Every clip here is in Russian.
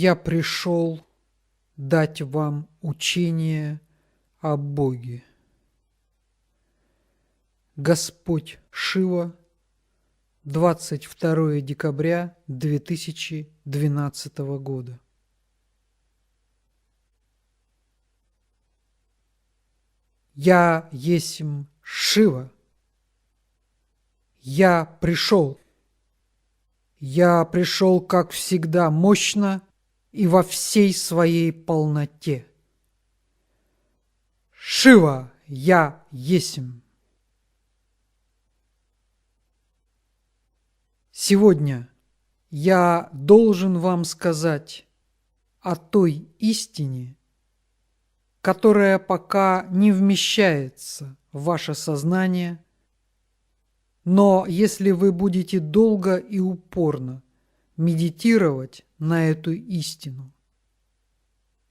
Я пришел дать вам учение о Боге. Господь Шива, 22 декабря 2012 года. Я есмь Шива. Я пришел. Я пришел, как всегда, мощно и во всей своей полноте. Шива, я есмь. Сегодня я должен вам сказать о той истине, которая пока не вмещается в ваше сознание, но если вы будете долго и упорно медитировать на эту истину,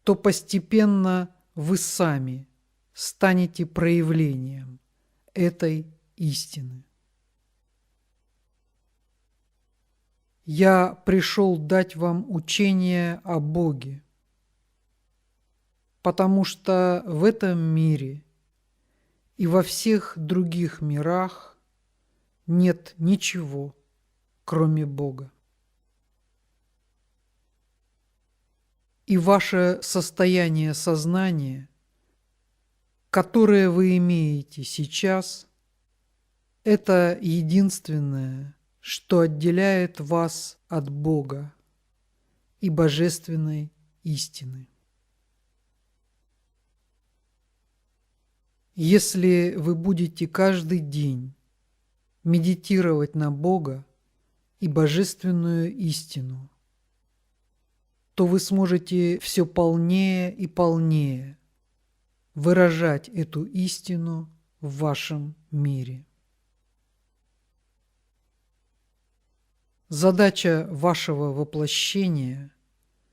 то постепенно вы сами станете проявлением этой истины. Я пришел дать вам учение о Боге, потому что в этом мире и во всех других мирах нет ничего, кроме Бога. И ваше состояние сознания, которое вы имеете сейчас, это единственное, что отделяет вас от Бога и божественной истины. Если вы будете каждый день медитировать на Бога и божественную истину, то вы сможете все полнее и полнее выражать эту истину в вашем мире. Задача вашего воплощения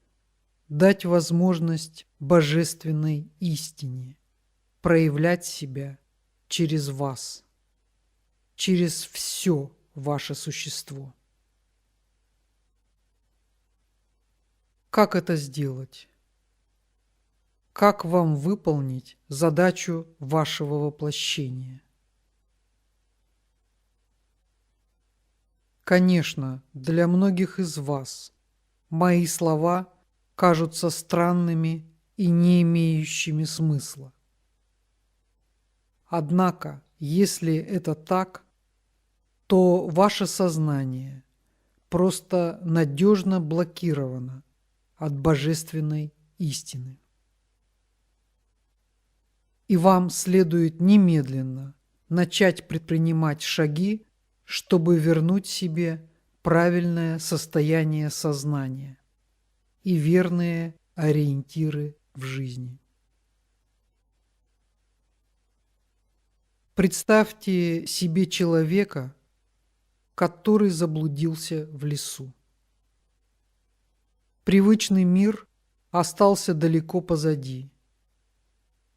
– дать возможность божественной истине проявлять себя через вас, через все ваше существо. Как это сделать? Как вам выполнить задачу вашего воплощения? Конечно, для многих из вас мои слова кажутся странными и не имеющими смысла. Однако, если это так, то ваше сознание просто надежно блокировано от божественной истины. И вам следует немедленно начать предпринимать шаги, чтобы вернуть себе правильное состояние сознания и верные ориентиры в жизни. Представьте себе человека, который заблудился в лесу. Привычный мир остался далеко позади.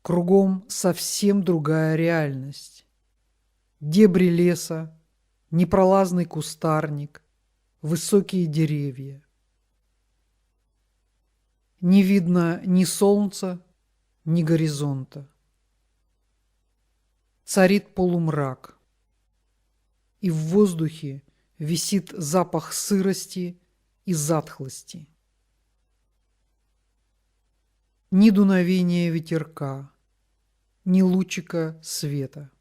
Кругом совсем другая реальность. Дебри леса, непролазный кустарник, высокие деревья. Не видно ни солнца, ни горизонта. Царит полумрак, и в воздухе висит запах сырости и затхлости. Ни дуновения ветерка, ни лучика света.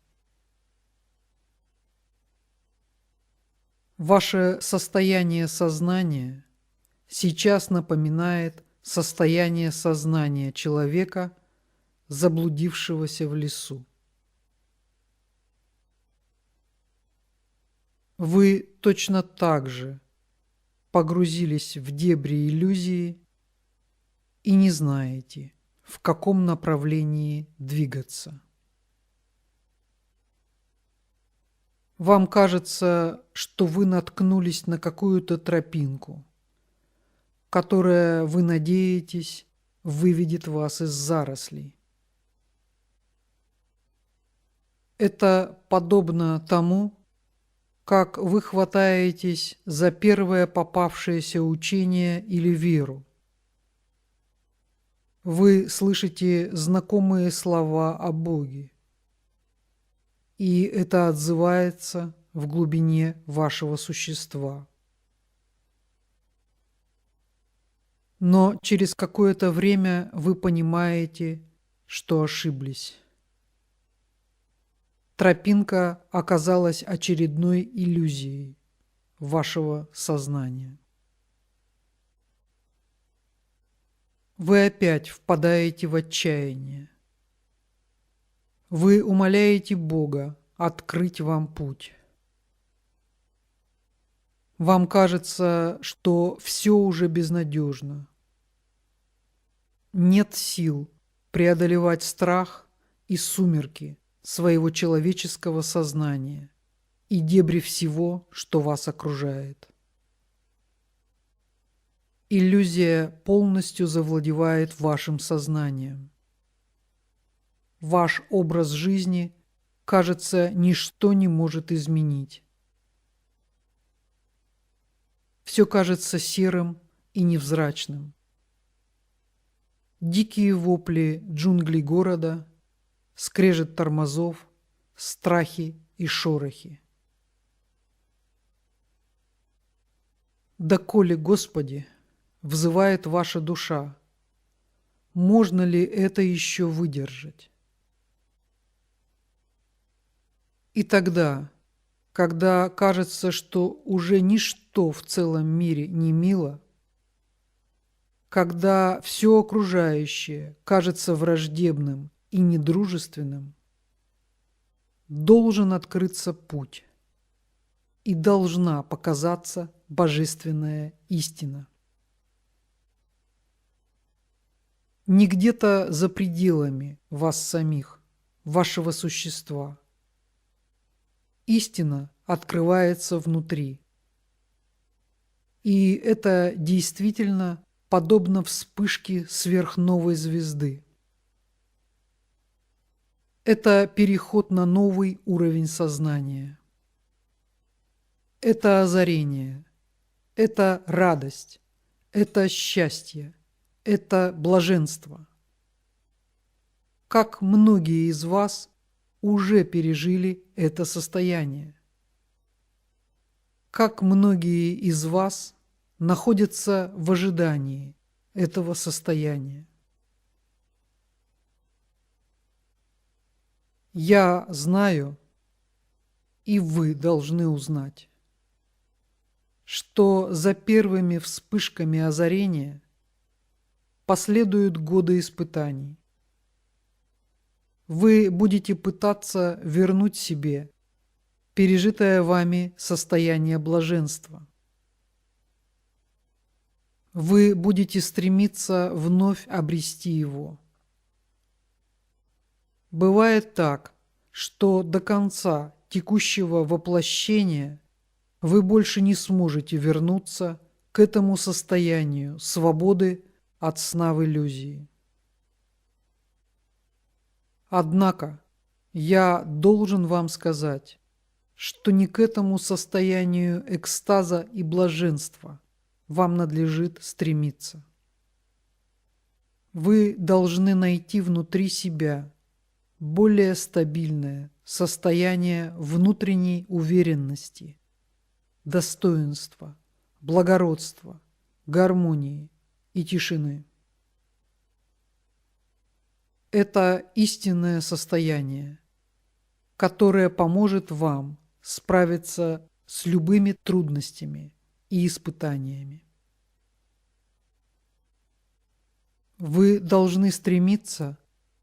Ваше состояние сознания сейчас напоминает состояние сознания человека, заблудившегося в лесу. Вы точно так же погрузились в дебри иллюзии и не знаете, в каком направлении двигаться. Вам кажется, что вы наткнулись на какую-то тропинку, которая, вы надеетесь, выведет вас из зарослей. Это подобно тому, как вы хватаетесь за первое попавшееся учение или веру. Вы слышите знакомые слова о Боге, и это отзывается в глубине вашего существа. Но через какое-то время вы понимаете, что ошиблись. Тропинка оказалась очередной иллюзией вашего сознания. Вы опять впадаете в отчаяние. Вы умоляете Бога открыть вам путь. Вам кажется, что все уже безнадежно. Нет сил преодолевать страх и сумерки своего человеческого сознания и дебри всего, что вас окружает. Иллюзия полностью завладевает вашим сознанием. Ваш образ жизни, кажется, ничто не может изменить. Все кажется серым и невзрачным. Дикие вопли джунглей города, скрежет тормозов, страхи и шорохи. «Доколе, Господи, взывает ваша душа, можно ли это еще выдержать?» И тогда, когда кажется, что уже ничто в целом мире не мило, когда все окружающее кажется враждебным и недружественным, должен открыться путь и должна показаться божественная истина. Не где-то за пределами вас самих, вашего существа. Истина открывается внутри. И это действительно подобно вспышке сверхновой звезды. Это переход на новый уровень сознания. Это озарение, это радость, это счастье, это блаженство. Как многие из вас уже пережили это состояние. Как многие из вас находятся в ожидании этого состояния. Я знаю, и вы должны узнать, что за первыми вспышками озарения последуют годы испытаний. Вы будете пытаться вернуть себе пережитое вами состояние блаженства. Вы будете стремиться вновь обрести его. Бывает так, что до конца текущего воплощения вы больше не сможете вернуться к этому состоянию свободы от сна в иллюзии. Однако я должен вам сказать, что не к этому состоянию экстаза и блаженства вам надлежит стремиться. Вы должны найти внутри себя более стабильное состояние внутренней уверенности, достоинства, благородства, гармонии и тишины. Это истинное состояние, которое поможет вам справиться с любыми трудностями и испытаниями. Вы должны стремиться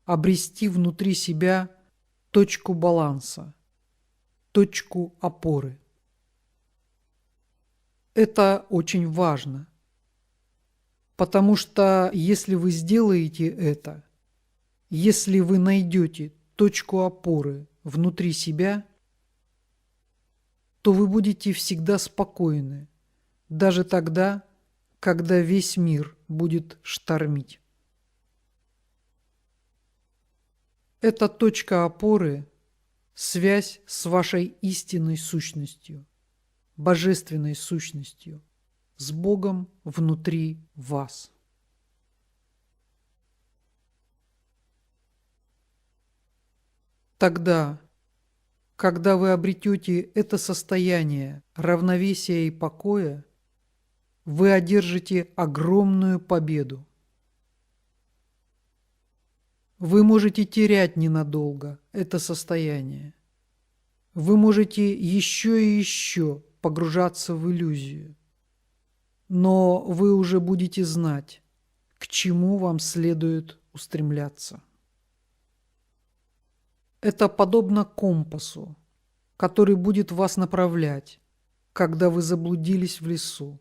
обрести внутри себя точку баланса, точку опоры. Это очень важно, потому что если вы сделаете это, если вы найдете точку опоры внутри себя, то вы будете всегда спокойны, даже тогда, когда весь мир будет штормить. Эта точка опоры – связь с вашей истинной сущностью, божественной сущностью, с Богом внутри вас. Тогда, когда вы обретете это состояние равновесия и покоя, вы одержите огромную победу. Вы можете терять ненадолго это состояние. Вы можете еще и еще погружаться в иллюзию. Но вы уже будете знать, к чему вам следует устремляться. Это подобно компасу, который будет вас направлять, когда вы заблудились в лесу.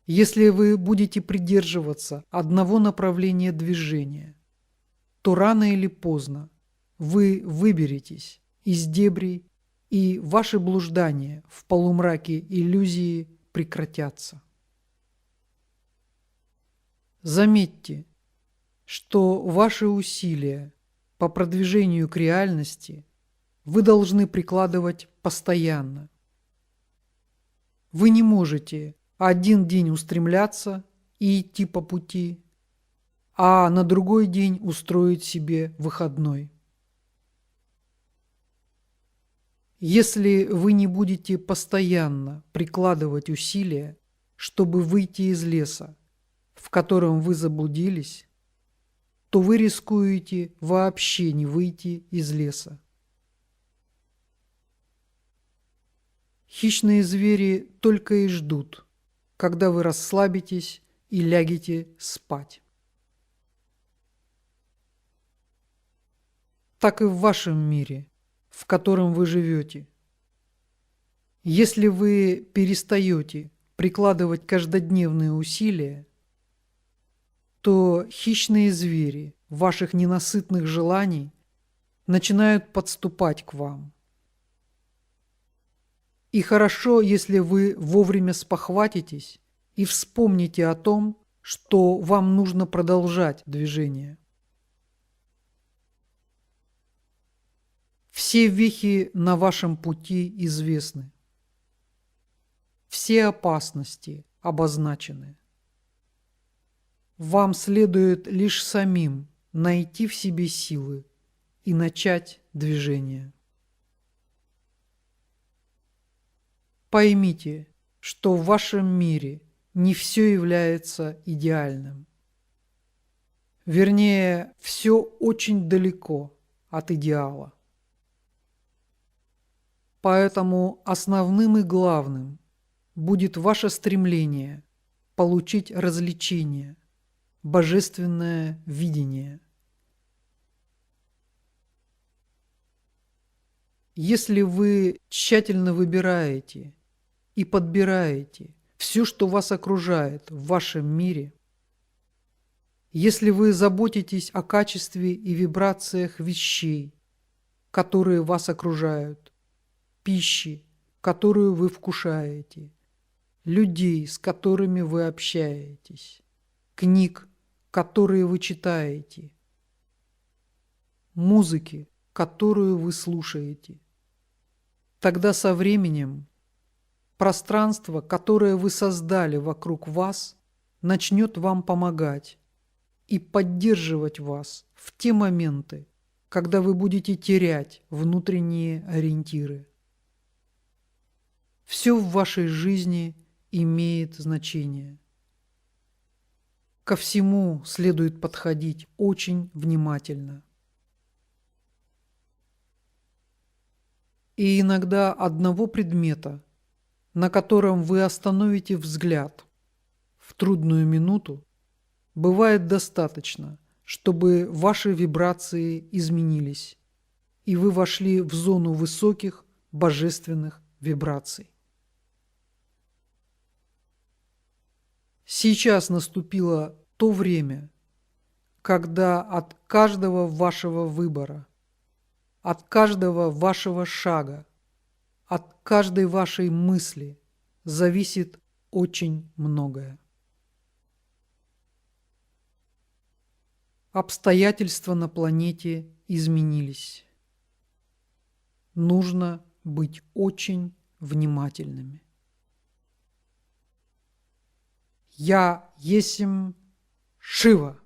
Если вы будете придерживаться одного направления движения, то рано или поздно вы выберетесь из дебрей, и ваши блуждания в полумраке иллюзии прекратятся. Заметьте, что ваши усилия по продвижению к реальности вы должны прикладывать постоянно. Вы не можете один день устремляться и идти по пути, а на другой день устроить себе выходной. Если вы не будете постоянно прикладывать усилия, чтобы выйти из леса, в котором вы заблудились, то вы рискуете вообще не выйти из леса. Хищные звери только и ждут, когда вы расслабитесь и лягете спать. Так и в вашем мире, в котором вы живете. Если вы перестаете прикладывать каждодневные усилия, то хищные звери ваших ненасытных желаний начинают подступать к вам. И хорошо, если вы вовремя спохватитесь и вспомните о том, что вам нужно продолжать движение. Все вехи на вашем пути известны. Все опасности обозначены. Вам следует лишь самим найти в себе силы и начать движение. Поймите, что в вашем мире не все является идеальным. Вернее, все очень далеко от идеала. Поэтому основным и главным будет ваше стремление получить развлечение, божественное видение. Если вы тщательно выбираете и подбираете все, что вас окружает в вашем мире, если вы заботитесь о качестве и вибрациях вещей, которые вас окружают, пищи, которую вы вкушаете, людей, с которыми вы общаетесь, книг, которые вы читаете, музыки, которую вы слушаете, тогда со временем пространство, которое вы создали вокруг вас, начнет вам помогать и поддерживать вас в те моменты, когда вы будете терять внутренние ориентиры. Все в вашей жизни имеет значение. Ко всему следует подходить очень внимательно. И иногда одного предмета, на котором вы остановите взгляд в трудную минуту, бывает достаточно, чтобы ваши вибрации изменились, и вы вошли в зону высоких божественных вибраций. Сейчас наступило то время, когда от каждого вашего выбора, от каждого вашего шага, от каждой вашей мысли зависит очень многое. Обстоятельства на планете изменились. Нужно быть очень внимательными. Я есмь Шива.